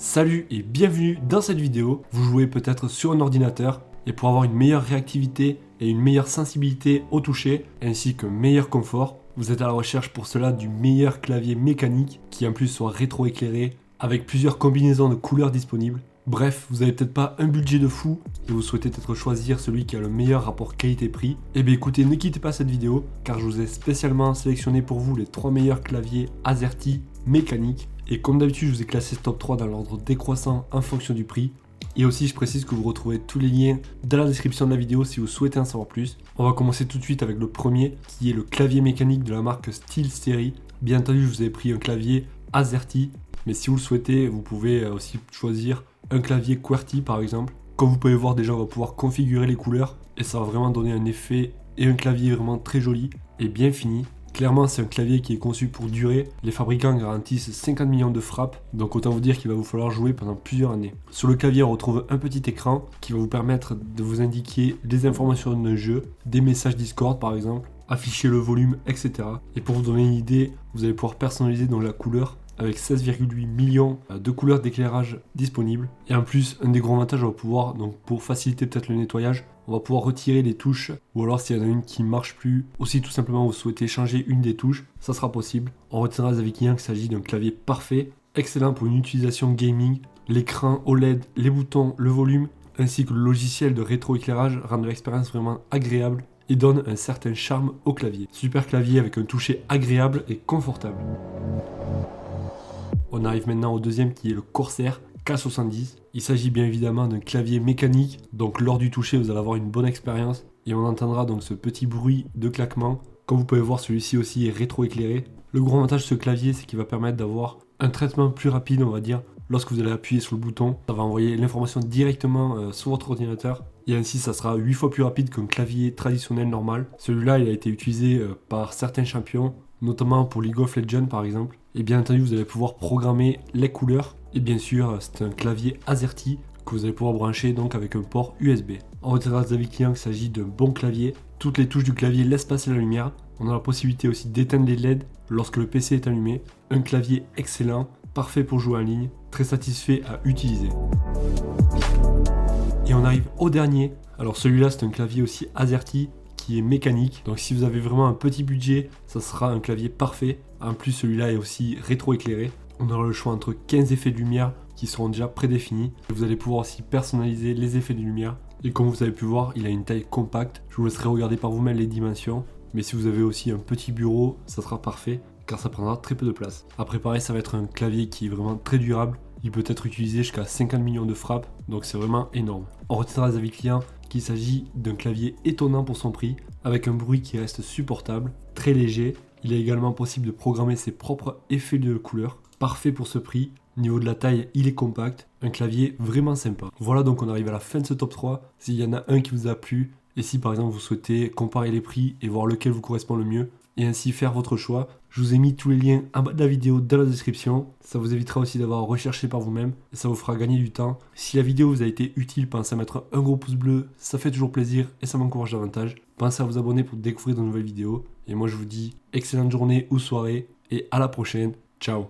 Salut et bienvenue dans cette vidéo. Vous jouez peut-être sur un ordinateur et pour avoir une meilleure réactivité et une meilleure sensibilité au toucher ainsi qu'un meilleur confort, vous êtes à la recherche pour cela du meilleur clavier mécanique qui en plus soit rétroéclairé avec plusieurs combinaisons de couleurs disponibles. Bref, vous n'avez peut-être pas un budget de fou et vous souhaitez peut-être choisir celui qui a le meilleur rapport qualité-prix. Eh bien écoutez, ne quittez pas cette vidéo car je vous ai spécialement sélectionné pour vous les 3 meilleurs claviers AZERTY mécaniques. Et comme d'habitude, je vous ai classé ce top 3 dans l'ordre décroissant en fonction du prix. Et aussi, je précise que vous retrouvez tous les liens dans la description de la vidéo si vous souhaitez en savoir plus. On va commencer tout de suite avec le premier, qui est le clavier mécanique de la marque SteelSeries. Bien entendu, je vous ai pris un clavier AZERTY, mais si vous le souhaitez, vous pouvez aussi choisir un clavier QWERTY par exemple. Comme vous pouvez voir, déjà, on va pouvoir configurer les couleurs et ça va vraiment donner un effet et un clavier vraiment très joli et bien fini. Clairement, c'est un clavier qui est conçu pour durer. Les fabricants garantissent 50 millions de frappes, donc autant vous dire qu'il va vous falloir jouer pendant plusieurs années. Sur le clavier, on retrouve un petit écran qui va vous permettre de vous indiquer des informations d'un jeu, des messages Discord par exemple, afficher le volume, etc. Et pour vous donner une idée, vous allez pouvoir personnaliser dans la couleur avec 16,8 millions de couleurs d'éclairage disponibles. Et en plus, un des gros avantages, on va pouvoir, donc pour faciliter peut-être le nettoyage, on va pouvoir retirer les touches, ou alors s'il y en a une qui ne marche plus, aussi tout simplement vous souhaitez changer une des touches, ça sera possible. On retiendra des avis clients qu'il s'agit d'un clavier parfait, excellent pour une utilisation gaming. L'écran OLED, les boutons, le volume, ainsi que le logiciel de rétroéclairage rendent l'expérience vraiment agréable et donnent un certain charme au clavier. Super clavier avec un toucher agréable et confortable. On arrive maintenant au deuxième qui est le Corsair K70. Il s'agit bien évidemment d'un clavier mécanique, donc lors du toucher vous allez avoir une bonne expérience et on entendra donc ce petit bruit de claquement. Comme vous pouvez voir, celui-ci aussi est rétroéclairé. Le gros avantage de ce clavier, c'est qu'il va permettre d'avoir un traitement plus rapide, on va dire. Lorsque vous allez appuyer sur le bouton, ça va envoyer l'information directement sur votre ordinateur. Et ainsi, ça sera 8 fois plus rapide qu'un clavier traditionnel normal. Celui-là, il a été utilisé par certains champions, notamment pour League of Legends par exemple. Et bien entendu, vous allez pouvoir programmer les couleurs. Et bien sûr, c'est un clavier AZERTY que vous allez pouvoir brancher donc avec un port USB. On retiendra des avis clients qu'il s'agit d'un bon clavier. Toutes les touches du clavier laissent passer la lumière. On a la possibilité aussi d'éteindre les LED lorsque le PC est allumé. Un clavier excellent, parfait pour jouer en ligne, très satisfait à utiliser. Et on arrive au dernier. Alors celui-là, c'est un clavier aussi AZERTY qui est mécanique. Donc si vous avez vraiment un petit budget, ça sera un clavier parfait. En plus, celui-là est aussi rétroéclairé. On aura le choix entre 15 effets de lumière qui seront déjà prédéfinis. Vous allez pouvoir aussi personnaliser les effets de lumière. Et comme vous avez pu voir, il a une taille compacte. Je vous laisserai regarder par vous-même les dimensions. Mais si vous avez aussi un petit bureau, ça sera parfait car ça prendra très peu de place. Après pareil, ça va être un clavier qui est vraiment très durable. Il peut être utilisé jusqu'à 50 millions de frappes, donc c'est vraiment énorme. On retiendra des avis clients qu'il s'agit d'un clavier étonnant pour son prix, avec un bruit qui reste supportable, très léger. Il est également possible de programmer ses propres effets de couleur, parfait pour ce prix. Au niveau de la taille, il est compact, un clavier vraiment sympa. Voilà, donc on arrive à la fin de ce top 3. S'il y en a un qui vous a plu, et si par exemple vous souhaitez comparer les prix et voir lequel vous correspond le mieux, et ainsi faire votre choix, je vous ai mis tous les liens en bas de la vidéo dans la description. Ça vous évitera aussi d'avoir à rechercher par vous-même et ça vous fera gagner du temps. Si la vidéo vous a été utile, pensez à mettre un gros pouce bleu, ça fait toujours plaisir et ça m'encourage davantage. Pensez à vous abonner pour découvrir de nouvelles vidéos. Et moi je vous dis excellente journée ou soirée et à la prochaine. Ciao.